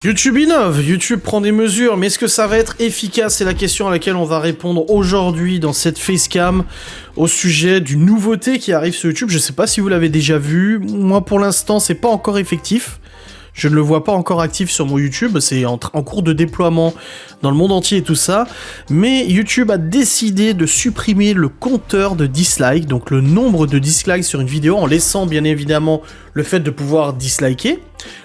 YouTube innove, YouTube prend des mesures, mais est-ce que ça va être efficace? C'est la question à laquelle on va répondre aujourd'hui dans cette facecam au sujet d'une nouveauté qui arrive sur YouTube. Je sais pas si vous l'avez déjà vu, moi pour l'instant c'est pas encore effectif. Je ne le vois pas encore actif sur mon YouTube, c'est en cours de déploiement dans le monde entier et tout ça. Mais YouTube a décidé de supprimer le compteur de dislikes, donc le nombre de dislikes sur une vidéo, en laissant bien évidemment le fait de pouvoir disliker,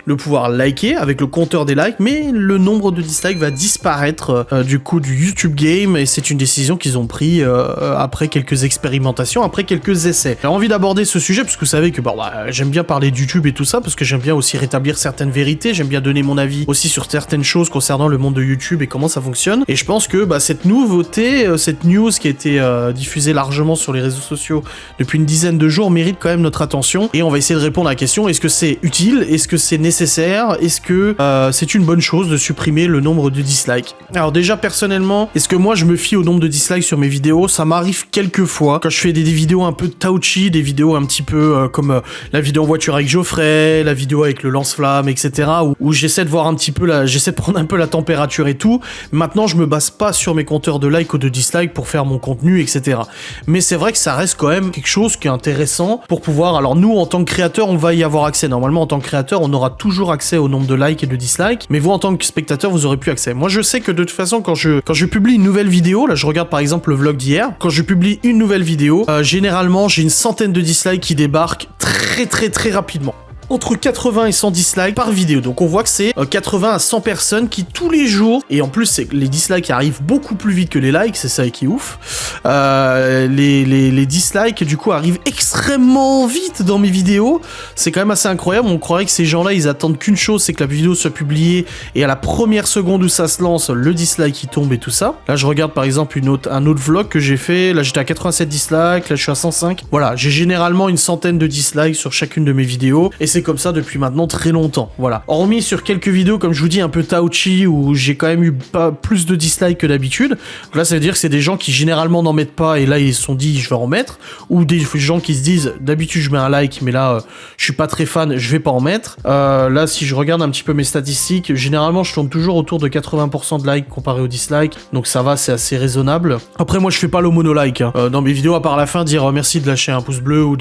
le pouvoir liker avec le compteur des likes, mais le nombre de dislikes va disparaître du coup du YouTube Game, et c'est une décision qu'ils ont pris après quelques expérimentations, après quelques essais. J'ai envie d'aborder ce sujet parce que vous savez que j'aime bien parler de YouTube et tout ça, parce que j'aime bien aussi rétablir certaines vérités, j'aime bien donner mon avis aussi sur certaines choses concernant le monde de YouTube et comment ça fonctionne. Et je pense que cette nouveauté, cette news qui a été diffusée largement sur les réseaux sociaux depuis une dizaine de jours mérite quand même notre attention, et on va essayer de répondre à la question: est-ce que c'est utile? Est-ce que c'est nécessaire? Est-ce que c'est une bonne chose de supprimer le nombre de dislikes? Alors déjà, personnellement, est-ce que moi je me fie au nombre de dislikes sur mes vidéos? Ça m'arrive quelques fois quand je fais des vidéos un peu touchy, des vidéos un petit peu comme la vidéo en voiture avec Geoffrey, la vidéo avec le lance-flamme, etc. où j'essaie de voir un petit peu j'essaie de prendre un peu la température et tout. Maintenant, je me base pas sur mes compteurs de likes ou de dislikes pour faire mon contenu, etc. Mais c'est vrai que ça reste quand même quelque chose qui est intéressant pour pouvoir... Alors nous, en tant que créateur, on va y avoir accès. Normalement, en tant que créateur, on aura toujours accès au nombre de likes et de dislikes, mais vous, en tant que spectateur, vous aurez plus accès. Moi, je sais que de toute façon, quand je publie une nouvelle vidéo, là, je regarde par exemple le vlog d'hier, quand je publie une nouvelle vidéo, généralement, j'ai une centaine de dislikes qui débarquent très rapidement. Entre 80 et 100 dislikes par vidéo. Donc on voit que c'est 80 à 100 personnes qui tous les jours, et en plus les dislikes arrivent beaucoup plus vite que les likes, c'est ça qui est ouf. Les dislikes du coup arrivent extrêmement vite dans mes vidéos. C'est quand même assez incroyable. On croirait que ces gens-là, ils attendent qu'une chose, c'est que la vidéo soit publiée, et à la première seconde où ça se lance, le dislike qui tombe et tout ça. Là je regarde par exemple un autre vlog que j'ai fait. Là j'étais à 87 dislikes, là je suis à 105. Voilà, j'ai généralement une centaine de dislikes sur chacune de mes vidéos, et c'est comme ça depuis maintenant très longtemps, voilà. Hormis sur quelques vidéos, comme je vous dis, un peu touchy, où j'ai quand même eu plus de dislikes que d'habitude. Là, ça veut dire que c'est des gens qui généralement n'en mettent pas, et là, ils se sont dit, je vais en mettre. Ou des gens qui se disent, d'habitude, je mets un like, mais là, je suis pas très fan, je vais pas en mettre. Là, si je regarde un petit peu mes statistiques, généralement, je tourne toujours autour de 80% de likes comparé aux dislikes. Donc ça va, c'est assez raisonnable. Après, moi, je fais pas le mono-like, hein. Dans mes vidéos, à part la fin, dire merci de lâcher un pouce bleu, ou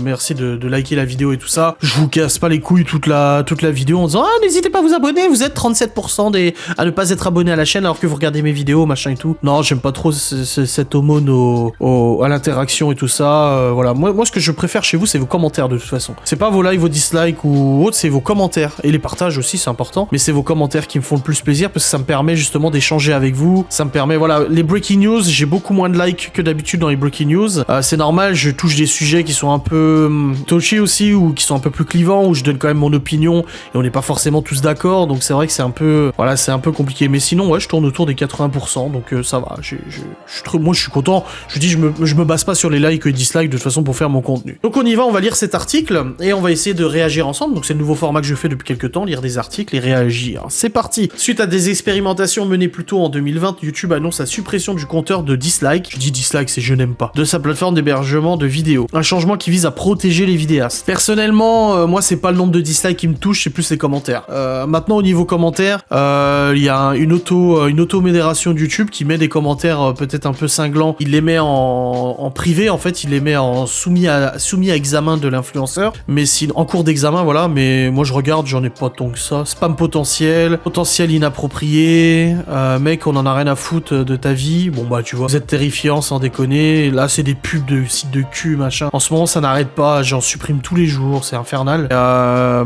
merci de liker la vidéo et tout ça. Je vous casse pas les couilles toute la vidéo en disant n'hésitez pas à vous abonner, vous êtes 37% à ne pas être abonné à la chaîne alors que vous regardez mes vidéos, machin et tout. Non, j'aime pas trop cette aumône à l'interaction et tout ça. Voilà, moi ce que je préfère chez vous, c'est vos commentaires de toute façon. C'est pas vos likes, vos dislikes ou autres, c'est vos commentaires, et les partages aussi, c'est important, mais c'est vos commentaires qui me font le plus plaisir, parce que ça me permet justement d'échanger avec vous. Ça me permet, voilà, les breaking news, j'ai beaucoup moins de likes que d'habitude dans les breaking news. C'est normal, je touche des sujets qui sont un peu touchy aussi, ou qui sont un peu plus clivants, où je donne quand même mon opinion, et on n'est pas forcément tous d'accord, donc c'est vrai que c'est un peu, voilà, c'est un peu compliqué, mais sinon, ouais, je tourne autour des 80%, donc ça va, moi je suis content. Je dis, je me base pas sur les likes et les dislikes de toute façon pour faire mon contenu. Donc on y va, on va lire cet article, et on va essayer de réagir ensemble. Donc c'est le nouveau format que je fais depuis quelques temps, lire des articles et réagir. C'est parti. Suite à des expérimentations menées plus tôt en 2020, YouTube annonce la suppression du compteur de dislikes, je dis dislike, c'est je n'aime pas, de sa plateforme d'hébergement de vidéos. Un changement qui vise à protéger les vidéastes. Personnellement, moi c'est pas le nombre de dislikes qui me touche, c'est plus les commentaires. Maintenant, au niveau commentaires, il y a une auto-modération de YouTube qui met des commentaires peut-être un peu cinglants. Il les met en privé, en fait, il les met en soumis à examen de l'influenceur, mais en cours d'examen, voilà. Mais moi je regarde, j'en ai pas tant que ça. Spam potentiel inapproprié, mec, on en a rien à foutre de ta vie. Bon bah tu vois, vous êtes terrifiant sans déconner. Là c'est des pubs de sites de cul, machin. En ce moment ça n'arrête pas, j'en supprime tous les jours, c'est infernal.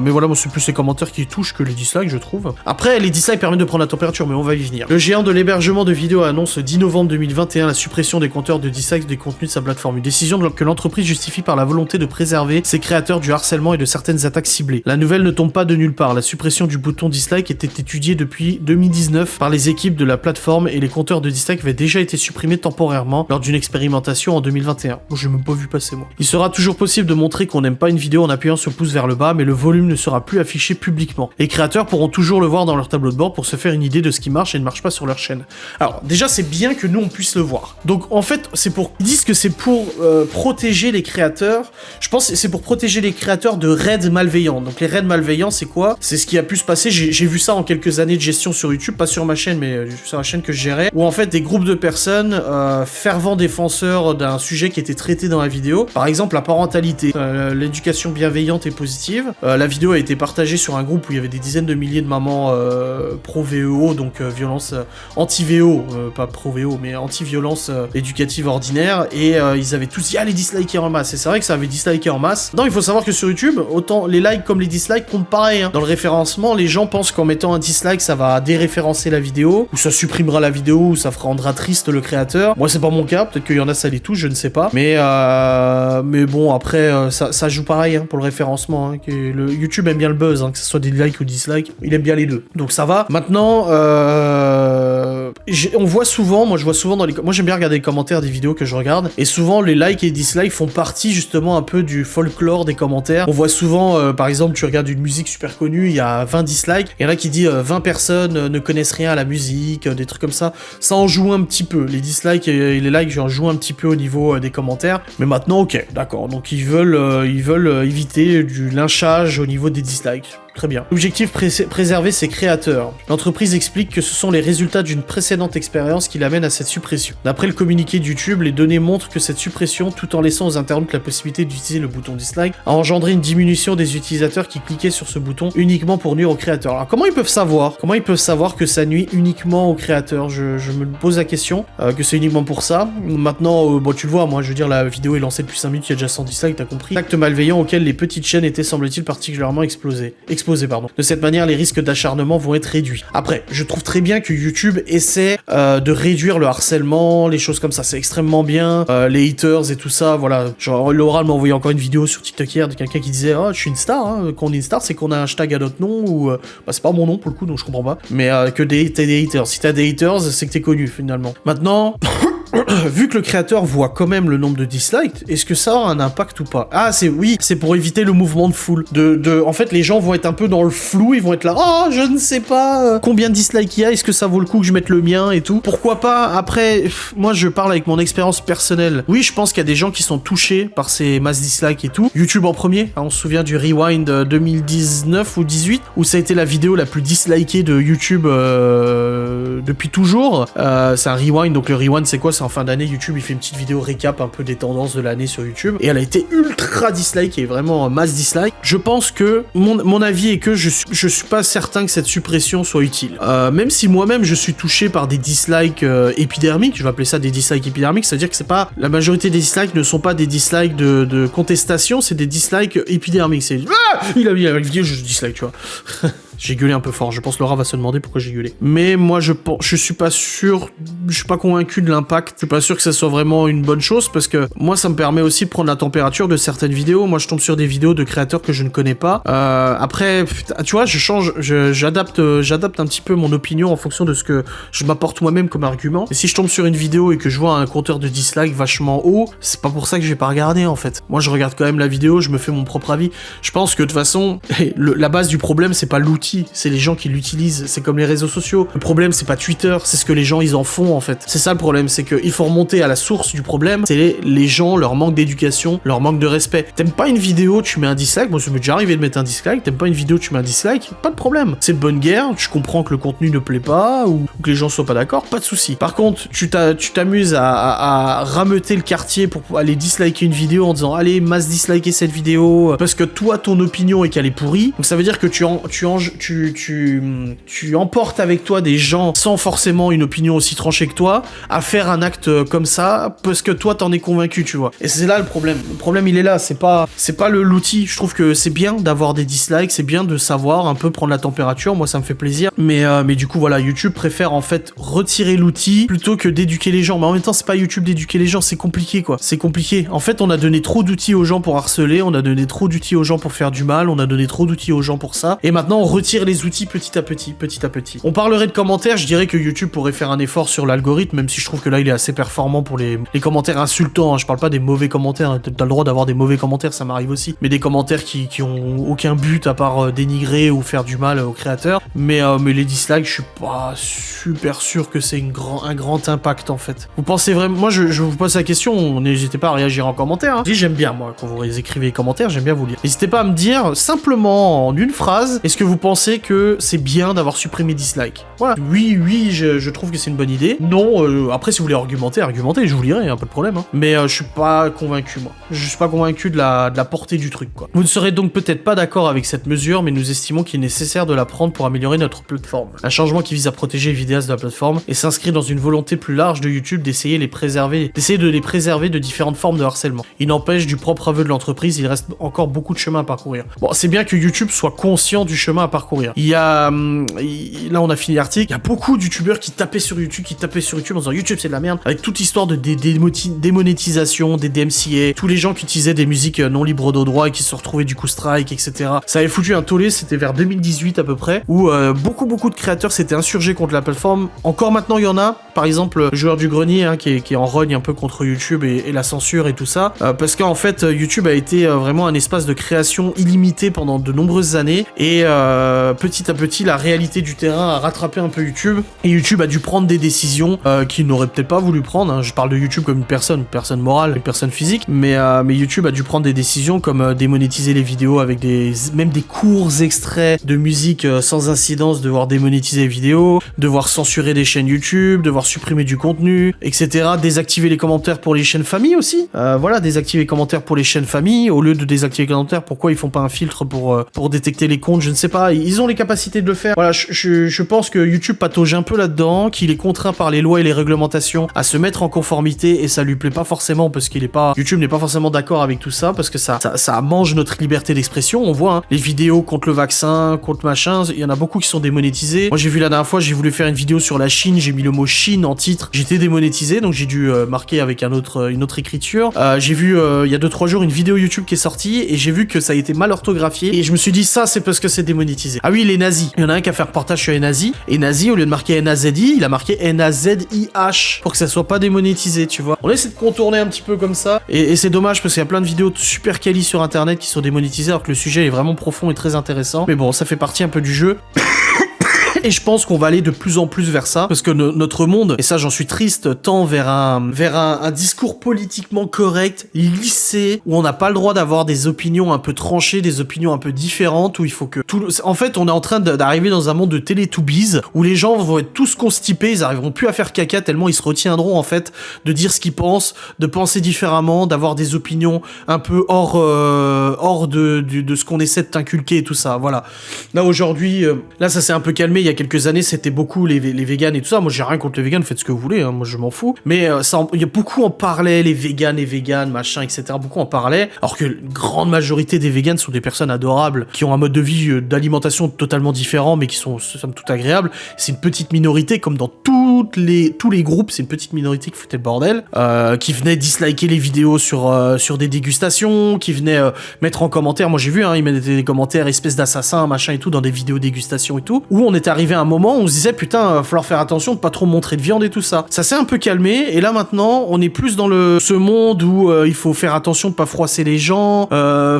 Mais voilà, moi c'est plus les commentaires qui touchent que les dislikes, je trouve. Après, les dislikes permettent de prendre la température, mais on va y venir. Le géant de l'hébergement de vidéos annonce le 10 novembre 2021 la suppression des compteurs de dislikes des contenus de sa plateforme. Une décision que l'entreprise justifie par la volonté de préserver ses créateurs du harcèlement et de certaines attaques ciblées. La nouvelle ne tombe pas de nulle part. La suppression du bouton dislike était étudiée depuis 2019 par les équipes de la plateforme, et les compteurs de dislikes avaient déjà été supprimés temporairement lors d'une expérimentation en 2021. Bon, j'ai même pas vu passer moi. Il sera toujours possible de montrer qu'on n'aime pas une vidéo en appuyant sur le pouce vers le bas, mais le volume ne sera plus affiché publiquement. Les créateurs pourront toujours le voir dans leur tableau de bord pour se faire une idée de ce qui marche et ne marche pas sur leur chaîne. Alors, déjà, c'est bien que nous, on puisse le voir. Donc, en fait, ils disent que c'est pour protéger les créateurs. Je pense que c'est pour protéger les créateurs de raids malveillants. Donc, les raids malveillants, c'est quoi? C'est ce qui a pu se passer. J'ai vu ça en quelques années de gestion sur YouTube, pas sur ma chaîne, mais sur la chaîne que je gérais, où en fait, des groupes de personnes fervents défenseurs d'un sujet qui était traité dans la vidéo, par exemple la parentalité, l'éducation bienveillante et positive. La vidéo a été partagée sur un groupe où il y avait des dizaines de milliers de mamans pro-VEO, donc violence anti-VO, pas pro-VO, mais anti-violence éducative ordinaire, et ils avaient tous dit les dislikés en masse, et c'est vrai que ça avait disliké en masse. Non, il faut savoir que sur YouTube, autant les likes comme les dislikes comptent pareil, hein. Dans le référencement, les gens pensent qu'en mettant un dislike, ça va déréférencer la vidéo, ou ça supprimera la vidéo, ou ça rendra triste le créateur. Moi, c'est pas mon cas, peut-être qu'il y en a ça les touche, je ne sais pas, mais bon, après, ça joue pareil, hein, pour le référencement, hein, le YouTube aime bien le buzz, hein, que ce soit des likes ou dislikes, il aime bien les deux, donc ça va. Maintenant, on voit souvent, moi je vois souvent moi j'aime bien regarder les commentaires des vidéos que je regarde, et souvent les likes et les dislikes font partie justement un peu du folklore des commentaires. On voit souvent, par exemple, tu regardes une musique super connue, il y a 20 dislikes, il y en a qui dit 20 personnes ne connaissent rien à la musique, des trucs comme ça. Ça en joue un petit peu, les dislikes et les likes, j'en joue un petit peu au niveau des commentaires, mais maintenant ok, d'accord, donc ils veulent éviter du lynchage au niveau des dislikes. Très bien. L'objectif, préserver ses créateurs. L'entreprise explique que ce sont les résultats d'une précédente expérience qui l'amène à cette suppression. D'après le communiqué de YouTube, les données montrent que cette suppression, tout en laissant aux internautes la possibilité d'utiliser le bouton dislike, a engendré une diminution des utilisateurs qui cliquaient sur ce bouton uniquement pour nuire aux créateurs. Alors comment ils peuvent savoir que ça nuit uniquement aux créateurs? Je me pose la question, que c'est uniquement pour ça. Maintenant, bon tu le vois, moi je veux dire, la vidéo est lancée depuis 5 minutes, il y a déjà 100 dislikes, t'as compris. Acte malveillant auquel les petites chaînes étaient semble-t-il particulièrement exposées. De cette manière, les risques d'acharnement vont être réduits. Après, je trouve très bien que YouTube essaie de réduire le harcèlement, les choses comme ça, c'est extrêmement bien. Les haters et tout ça, voilà. Genre, Laura m'a envoyé encore une vidéo sur TikTok hier de quelqu'un qui disait je suis une star, hein. Quand on est une star, c'est qu'on a un hashtag à notre nom, ou c'est pas mon nom pour le coup, donc je comprends pas. Mais que t'as des haters. Si t'as des haters, c'est que t'es connu finalement. Maintenant... vu que le créateur voit quand même le nombre de dislikes, est-ce que ça aura un impact ou pas? Ah, c'est pour éviter le mouvement de foule. En fait, les gens vont être un peu dans le flou, ils vont être là, je ne sais pas combien de dislikes il y a, est-ce que ça vaut le coup que je mette le mien et tout. Pourquoi pas? Après, moi je parle avec mon expérience personnelle. Oui, je pense qu'il y a des gens qui sont touchés par ces masses dislikes et tout. YouTube en premier, hein, on se souvient du Rewind 2019 ou 18, où ça a été la vidéo la plus dislikée de YouTube depuis toujours. C'est un Rewind, donc le Rewind c'est quoi? C'est en fin d'année, YouTube il fait une petite vidéo récap un peu des tendances de l'année sur YouTube, et elle a été ultra dislike, et vraiment masse dislike. Je pense que mon avis est que je suis pas certain que cette suppression soit utile. Même si moi-même je suis touché par des dislikes épidermiques, je vais appeler ça des dislikes épidermiques, c'est-à-dire que c'est pas, la majorité des dislikes ne sont pas des dislikes de contestation, c'est des dislikes épidermiques. C'est il a mis la vidéo, je dislike, tu vois. J'ai gueulé un peu fort, je pense Laura va se demander pourquoi j'ai gueulé. Mais moi je suis pas sûr, je suis pas convaincu de l'impact, je suis pas sûr que ça soit vraiment une bonne chose, parce que moi ça me permet aussi de prendre la température de certaines vidéos. Moi je tombe sur des vidéos de créateurs que je ne connais pas. Après, tu vois, j'adapte un petit peu mon opinion en fonction de ce que je m'apporte moi-même comme argument. Et si je tombe sur une vidéo et que je vois un compteur de dislike vachement haut, c'est pas pour ça que je vais pas regarder en fait. Moi je regarde quand même la vidéo, je me fais mon propre avis. Je pense que de toute façon, la base du problème c'est pas l'outil, c'est les gens qui l'utilisent, c'est comme les réseaux sociaux. Le problème c'est pas Twitter, c'est ce que les gens ils en font en fait. C'est ça le problème, c'est qu'il faut remonter à la source du problème, c'est les gens, leur manque d'éducation, leur manque de respect. T'aimes pas une vidéo, tu mets un dislike, moi ça m'est déjà arrivé de mettre un dislike, t'aimes pas une vidéo, tu mets un dislike, pas de problème. C'est de bonne guerre, tu comprends que le contenu ne plaît pas, ou que les gens soient pas d'accord, pas de souci. Par contre, tu t'amuses à rameuter le quartier pour aller disliker une vidéo en disant allez, masse disliker cette vidéo, parce que toi ton opinion est qu'elle est pourrie, donc ça veut dire que tu emportes avec toi des gens sans forcément une opinion aussi tranchée que toi à faire un acte comme ça parce que toi t'en es convaincu, tu vois. Et c'est là le problème. Le problème il est là, c'est pas l'outil. Je trouve que c'est bien d'avoir des dislikes, c'est bien de savoir un peu prendre la température, moi ça me fait plaisir. Mais du coup voilà, YouTube préfère en fait retirer l'outil plutôt que d'éduquer les gens. Mais en même temps c'est pas YouTube d'éduquer les gens, c'est compliqué quoi. C'est compliqué. En fait on a donné trop d'outils aux gens pour harceler, on a donné trop d'outils aux gens pour faire du mal, on a donné trop d'outils aux gens pour ça. Et maintenant on retire les outils petit à petit. On parlerait de commentaires, je dirais que YouTube pourrait faire un effort sur l'algorithme, même si je trouve que là il est assez performant pour les commentaires insultants, hein. Je parle pas des mauvais commentaires, hein. T'as le droit d'avoir des mauvais commentaires, ça m'arrive aussi, mais des commentaires qui ont aucun but à part dénigrer ou faire du mal aux créateurs, mais les dislikes, je suis pas super sûr que c'est un grand impact en fait. Vous pensez vraiment, moi je vous pose la question, n'hésitez pas à réagir en commentaire, hein. J'aime bien moi, quand vous écrivez les commentaires, j'aime bien vous lire. N'hésitez pas à me dire, simplement en une phrase, est-ce que vous pensez que c'est bien d'avoir supprimé dislike? Voilà. Oui, je trouve que c'est une bonne idée. Non, après si vous voulez argumenter, je vous lirai, un peu de problème, hein. Mais je suis pas convaincu moi. Je suis pas convaincu de la portée du truc, quoi. Vous ne serez donc peut-être pas d'accord avec cette mesure, mais nous estimons qu'il est nécessaire de la prendre pour améliorer notre plateforme. Un changement qui vise à protéger les vidéastes de la plateforme et s'inscrit dans une volonté plus large de YouTube d'essayer de les préserver de différentes formes de harcèlement. Il n'empêche, du propre aveu de l'entreprise, il reste encore beaucoup de chemin à parcourir. Bon, c'est bien que YouTube soit conscient du chemin à parcourir. Il y a... là, on a fini l'article. Il y a beaucoup de youtubeurs qui tapaient sur YouTube en disant YouTube c'est de la merde, avec toute histoire de démonétisation, des DMCA, tous les gens qui utilisaient des musiques non libres de droit et qui se retrouvaient du coup strike, etc. Ça avait foutu un tollé, c'était vers 2018 à peu près, où beaucoup de créateurs s'étaient insurgés contre la plateforme. Encore maintenant, il y en a, par exemple, le joueur du grenier, hein, qui est en rogne un peu contre YouTube et la censure et tout ça, parce qu'en fait, YouTube a été vraiment un espace de création illimité pendant de nombreuses années, et petit à petit, la réalité du terrain a rattrapé un peu YouTube, et YouTube a dû prendre des décisions qu'il n'aurait peut-être pas voulu prendre, hein. Je parle de YouTube comme une personne morale, une personne physique, mais YouTube a dû prendre des décisions comme démonétiser les vidéos avec même des courts extraits de musique sans incidence, devoir démonétiser les vidéos, devoir censurer des chaînes YouTube, devoir supprimer du contenu, etc. Désactiver les commentaires pour les chaînes famille aussi. Voilà, désactiver les commentaires pour les chaînes famille, au lieu de désactiver les commentaires, pourquoi ils font pas un filtre pour détecter les comptes, je ne sais pas, ils ont les capacités de le faire. Voilà, je pense que YouTube patauge un peu là-dedans, qu'il est contraint par les lois et les réglementations à se mettre en conformité, et ça lui plaît pas forcément parce YouTube n'est pas forcément d'accord avec tout ça, parce que ça mange notre liberté d'expression. On voit, hein, les vidéos contre le vaccin, contre machin, il y en a beaucoup qui sont démonétisées. Moi j'ai vu la dernière fois, j'ai voulu faire une vidéo sur la Chine, j'ai mis le mot Chine en titre, j'étais démonétisé, donc j'ai dû marquer avec une autre écriture. J'ai vu il y a 2-3 jours une vidéo YouTube qui est sortie, et j'ai vu que ça a été mal orthographié, et je me suis dit ça c'est parce que c'est démonétisé. Ah oui, les nazis, il y en a un qui a fait un reportage sur les nazis, et nazi, au lieu de marquer NAZI, il a marqué NAZIH pour que ça soit pas démonétisé, tu vois. On essaie de contourner un petit peu comme ça, et c'est dommage parce qu'il y a plein de vidéos super quali sur internet qui sont démonétisées alors que le sujet est vraiment profond et très intéressant, mais bon, ça fait partie un peu du jeu. Et je pense qu'on va aller de plus en plus vers ça, parce que notre monde, et ça j'en suis triste, tend vers un discours politiquement correct, lissé, où on n'a pas le droit d'avoir des opinions un peu tranchées, des opinions un peu différentes, où il faut que en fait, on est en train d'arriver dans un monde de Teletubbies, où les gens vont être tous constipés, ils arriveront plus à faire caca tellement ils se retiendront en fait de dire ce qu'ils pensent, de penser différemment, d'avoir des opinions un peu hors de ce qu'on essaie de t'inculquer et tout ça, voilà. Là aujourd'hui, là ça s'est un peu calmé, il y a quelques années c'était beaucoup les véganes et tout ça, moi j'ai rien contre les véganes, faites ce que vous voulez, hein, moi je m'en fous, mais il y a beaucoup en parlaient, les véganes, machin, etc., beaucoup en parlaient, alors que une grande majorité des véganes sont des personnes adorables, qui ont un mode de vie d'alimentation totalement différent, mais qui sont somme toute agréables. C'est une petite minorité, comme dans tous les groupes, c'est une petite minorité qui foutait le bordel, qui venait disliker les vidéos sur des dégustations, qui venait mettre en commentaire, moi j'ai vu, hein, ils mettaient des commentaires espèce d'assassin, machin et tout, dans des vidéos dégustation et tout, où on était arrivé à un moment où on se disait putain, va falloir faire attention de pas trop montrer de viande et tout ça. Ça s'est un peu calmé, et là maintenant on est plus dans ce monde où il faut faire attention de pas froisser les gens,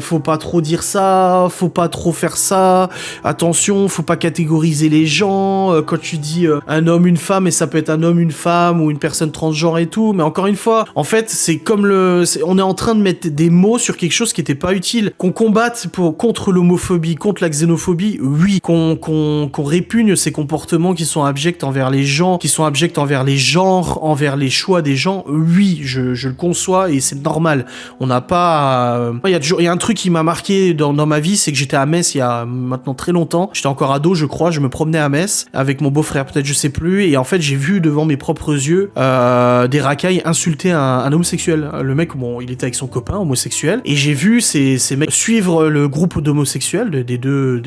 faut pas trop dire ça, faut pas trop faire ça, attention, faut pas catégoriser les gens, quand tu dis un homme, une femme, et ça peut être un homme, une femme, ou une personne transgenre et tout, mais encore une fois, en fait, c'est comme on est en train de mettre des mots sur quelque chose qui était pas utile. Qu'on combatte contre l'homophobie, contre la xénophobie, oui. Qu'on répugne ces comportements qui sont abjects envers les gens, qui sont abjects envers les genres, envers les choix des gens, oui, je le conçois, et c'est normal. On n'a pas... Il y a un truc qui m'a marqué dans ma vie, c'est que j'étais à Metz il y a maintenant très longtemps. J'étais encore ado, je crois, je me promenais à Metz avec mon beau-frère, peut-être, je sais plus, et en fait, j'ai vu devant mes propres yeux des racailles insulter un homosexuel. Le mec, bon, il était avec son copain homosexuel, et j'ai vu ces mecs suivre le groupe d'homosexuels, des deux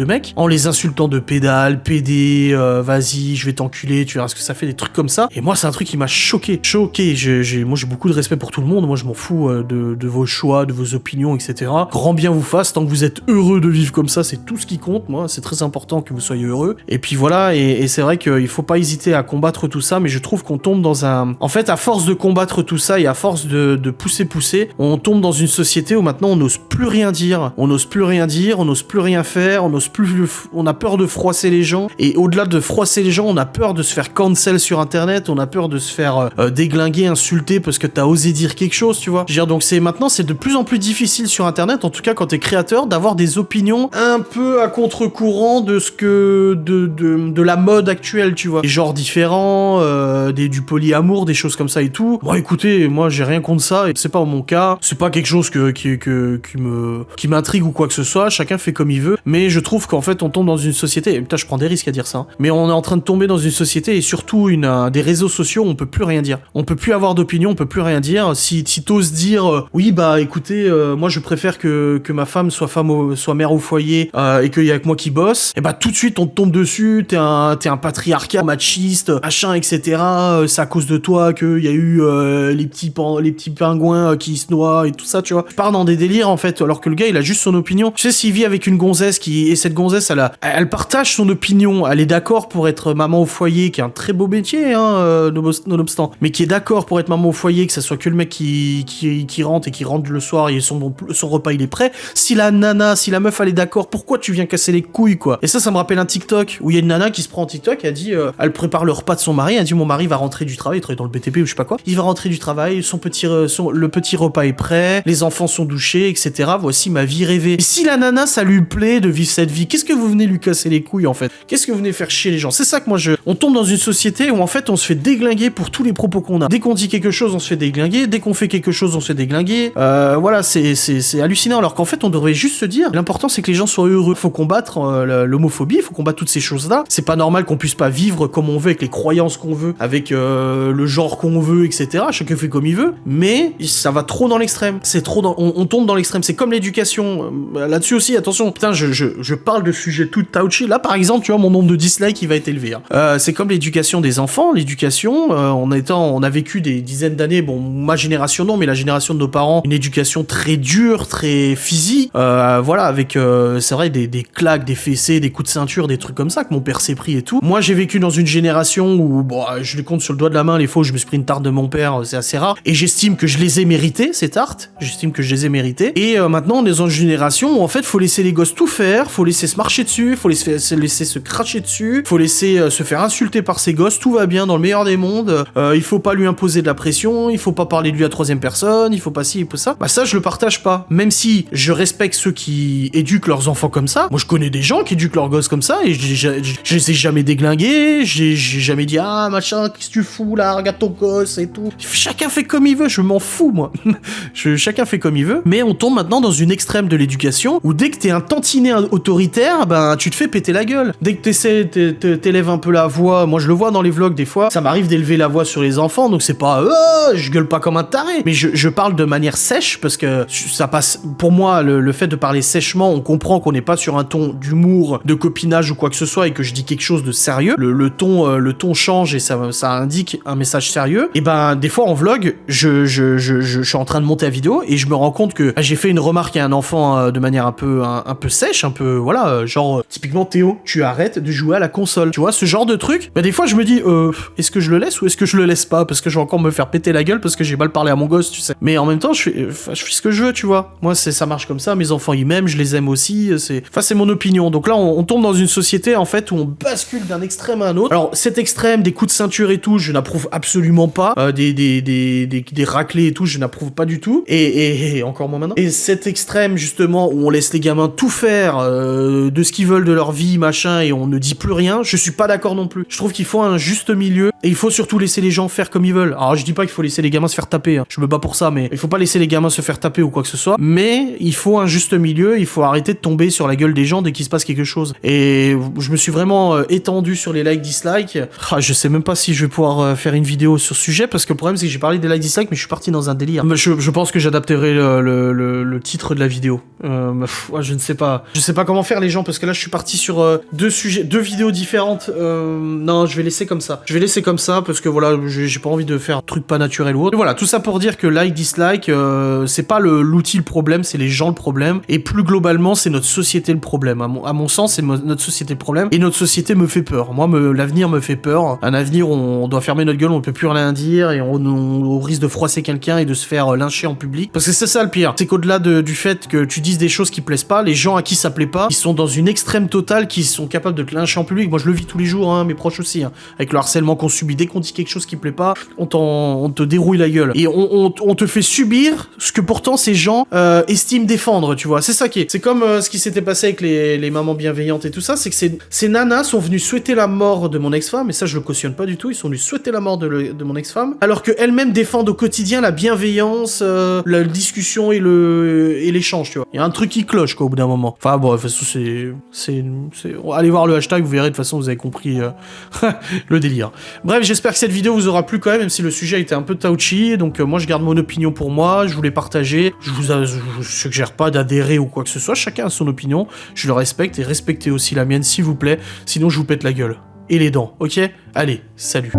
mecs, en les insultant de pédales, sale, PD, vas-y, je vais t'enculer, tu verras ce que ça fait, des trucs comme ça. Et moi, c'est un truc qui m'a choqué. Moi, j'ai beaucoup de respect pour tout le monde. Moi, je m'en fous de vos choix, de vos opinions, etc. Grand bien vous fasse, tant que vous êtes heureux de vivre comme ça, c'est tout ce qui compte. Moi, c'est très important que vous soyez heureux. Et puis voilà, et c'est vrai qu'il faut pas hésiter à combattre tout ça, mais je trouve qu'on tombe dans un... En fait, à force de combattre tout ça et à force de pousser, on tombe dans une société où maintenant on n'ose plus rien dire. On n'ose plus rien dire, on n'ose plus rien faire, on a peur de froisser les gens. Et au-delà de froisser les gens, on a peur de se faire cancel sur internet, on a peur de se faire déglinguer, insulter parce que t'as osé dire quelque chose, tu vois. Je veux dire, donc maintenant c'est de plus en plus difficile sur internet, en tout cas quand t'es créateur, d'avoir des opinions un peu à contre-courant de ce que de la mode actuelle, tu vois. Des genres différents, du polyamour, des choses comme ça et tout. Bon, écoutez, moi j'ai rien contre ça, et c'est pas mon cas, c'est pas quelque chose qui m'intrigue ou quoi que ce soit, chacun fait comme il veut, mais je trouve qu'en fait on tombe dans une société, et putain je prends des risques à dire ça, hein, mais on est en train de tomber dans une société, et surtout des réseaux sociaux où on peut plus rien dire. On peut plus avoir d'opinion, on peut plus rien dire. Si t'oses dire, oui bah écoutez, moi je préfère que ma femme soit mère au foyer, et qu'il y a que moi qui bosse, et bah tout de suite on te tombe dessus, t'es un patriarcat machiste, machin, etc. C'est à cause de toi qu'il y a eu les petits pingouins qui se noient et tout ça, tu vois. Je pars dans des délires en fait, alors que le gars il a juste son opinion. Tu sais, s'il vit avec une gonzesse et cette gonzesse elle partage son opinion, elle est d'accord pour être maman au foyer, qui est un très beau métier, hein, nonobstant, mais qui est d'accord pour être maman au foyer, que ça soit que le mec qui rentre et qui rentre le soir et son repas il est prêt. Si la meuf elle est d'accord, pourquoi tu viens casser les couilles, quoi? Et ça me rappelle un TikTok où il y a une nana qui se prend en TikTok, elle dit, elle prépare le repas de son mari, elle dit mon mari va rentrer du travail, il travaille dans le BTP ou je sais pas quoi, il va rentrer du travail, le petit repas est prêt, les enfants sont douchés, etc. Voici ma vie rêvée. Et si la nana ça lui plaît de vivre cette vie, qu'est-ce que vous venez lui casser les couilles en fait? Qu'est-ce que vous venez faire chier les gens? C'est ça que moi on tombe dans une société où en fait on se fait déglinguer pour tous les propos qu'on a. Dès qu'on dit quelque chose on se fait déglinguer, dès qu'on fait quelque chose on se fait déglinguer. Voilà, c'est hallucinant, alors qu'en fait on devrait juste se dire l'important c'est que les gens soient heureux. Faut combattre l'homophobie, faut combattre toutes ces choses là. C'est pas normal qu'on puisse pas vivre comme on veut, avec les croyances qu'on veut, avec le genre qu'on veut, etc. Chacun fait comme il veut, mais ça va trop dans l'extrême. C'est trop on tombe dans l'extrême. C'est comme l'éducation. Là-dessus aussi, attention. Putain, je parle de sujets tout touchy. Là, par exemple, tu vois, mon nombre de dislikes, il va être élevé. Hein. C'est comme l'éducation des enfants. L'éducation, on a vécu des dizaines d'années, bon, ma génération non, mais la génération de nos parents, une éducation très dure, très physique. Voilà, avec, c'est vrai, des claques, des fessées, des coups de ceinture, des trucs comme ça que mon père s'est pris et tout. Moi, j'ai vécu dans une génération où, bon, je les compte sur le doigt de la main, les fois où je me suis pris une tarte de mon père, c'est assez rare. Et j'estime que je les ai méritées, ces tartes. J'estime que je les ai méritées. Et maintenant, on est dans une génération où, en fait, faut laisser les gosses tout faire, faut laisser se marcher dessus, faut laisser se cracher dessus, faut laisser se faire insulter par ses gosses, tout va bien dans le meilleur des mondes. Il faut pas lui imposer de la pression, il faut pas parler de lui à troisième personne, il faut pas ci, il faut ça. Bah ça, je le partage pas. Même si je respecte ceux qui éduquent leurs enfants comme ça. Moi, je connais des gens qui éduquent leurs gosses comme ça et je les ai jamais déglingués, j'ai jamais dit ah machin, qu'est-ce que tu fous là, regarde ton gosse et tout. Chacun fait comme il veut, je m'en fous moi. Chacun fait comme il veut, mais on tombe maintenant dans une extrême de l'éducation où dès que t'es un tantinet autoritaire, ben tu te fais péter la gueule. Dès que t'élèves un peu la voix, moi je le vois dans les vlogs des fois, ça m'arrive d'élever la voix sur les enfants, donc c'est pas je gueule pas comme un taré, mais je parle de manière sèche parce que ça passe, pour moi le fait de parler sèchement, on comprend qu'on n'est pas sur un ton d'humour, de copinage ou quoi que ce soit et que je dis quelque chose de sérieux, le ton change et ça indique un message sérieux. Et ben des fois en vlog, je suis en train de monter la vidéo et je me rends compte que j'ai fait une remarque à un enfant de manière un peu sèche, un peu voilà, genre typiquement Théo, tu arrêtes de jouer à la console, tu vois, ce genre de truc. Bah des fois je me dis est-ce que je le laisse ou est-ce que je le laisse pas, parce que je vais encore me faire péter la gueule parce que j'ai mal parlé à mon gosse, tu sais. Mais en même temps je fais ce que je veux, tu vois. Moi ça marche comme ça, mes enfants ils m'aiment, je les aime aussi, c'est mon opinion. Donc là on tombe dans une société en fait où on bascule d'un extrême à un autre. Alors cet extrême des coups de ceinture et tout, je n'approuve absolument pas. Des raclés et tout, je n'approuve pas du tout. Et encore moins maintenant. Et cet extrême justement où on laisse les gamins tout faire de ce qu'ils veulent de leur vie, machin, et on ne dit plus rien, je suis pas d'accord non plus. Je trouve qu'il faut un juste milieu et il faut surtout laisser les gens faire comme ils veulent. Alors je dis pas qu'il faut laisser les gamins se faire taper, hein. Je me bats pour ça, mais il faut pas laisser les gamins se faire taper ou quoi que ce soit. Mais il faut un juste milieu, il faut arrêter de tomber sur la gueule des gens dès qu'il se passe quelque chose. Et je me suis vraiment étendu sur les likes, dislikes. Je sais même pas si je vais pouvoir faire une vidéo sur ce sujet parce que le problème c'est que j'ai parlé des likes, dislikes, mais je suis parti dans un délire. Je pense que j'adapterai le titre de la vidéo. Je ne sais pas. Je sais pas comment faire les gens parce que là je suis parti sur deux vidéos différentes. Non, je vais laisser comme ça. Je vais laisser comme ça parce que voilà, j'ai pas envie de faire un truc pas naturel ou autre. Et voilà, tout ça pour dire que like, dislike, c'est pas l'outil le problème, c'est les gens le problème. Et plus globalement, c'est notre société le problème. À mon sens, c'est notre société le problème. Et notre société me fait peur. Moi, l'avenir me fait peur. Un avenir où on doit fermer notre gueule, on peut plus rien dire et on risque de froisser quelqu'un et de se faire lyncher en public. Parce que c'est ça le pire. C'est qu'au-delà du fait que tu dises des choses qui plaisent pas, les gens à qui ça plaît pas, ils sont dans une extrême totale, qui sont capables de te lyncher en public. Moi, je le vis tous les jours, hein, mes proches aussi, hein, avec le harcèlement qu'on subit. Dès qu'on dit quelque chose qui plaît pas, on te dérouille la gueule. Et on te fait subir ce que pourtant ces gens estiment défendre, tu vois. C'est ça qui est. C'est comme ce qui s'était passé avec les mamans bienveillantes et tout ça, c'est que ces nanas sont venues souhaiter la mort de mon ex-femme, et ça, je le cautionne pas du tout. Ils sont venus souhaiter la mort de mon ex-femme, alors qu'elles-mêmes défendent au quotidien la bienveillance, la discussion et l'échange, tu vois. Il y a un truc qui cloche, quoi, au bout d'un moment. Enfin, bon, de toute façon, allez voir le hashtag, vous verrez, de toute façon, vous avez compris le délire. Bref, j'espère que cette vidéo vous aura plu quand même si le sujet a été un peu touchy. Donc, moi, je garde mon opinion pour moi, je voulais partager. Je vous suggère pas d'adhérer ou quoi que ce soit. Chacun a son opinion. Je le respecte et respectez aussi la mienne, s'il vous plaît. Sinon, je vous pète la gueule. Et les dents, ok? Allez, salut.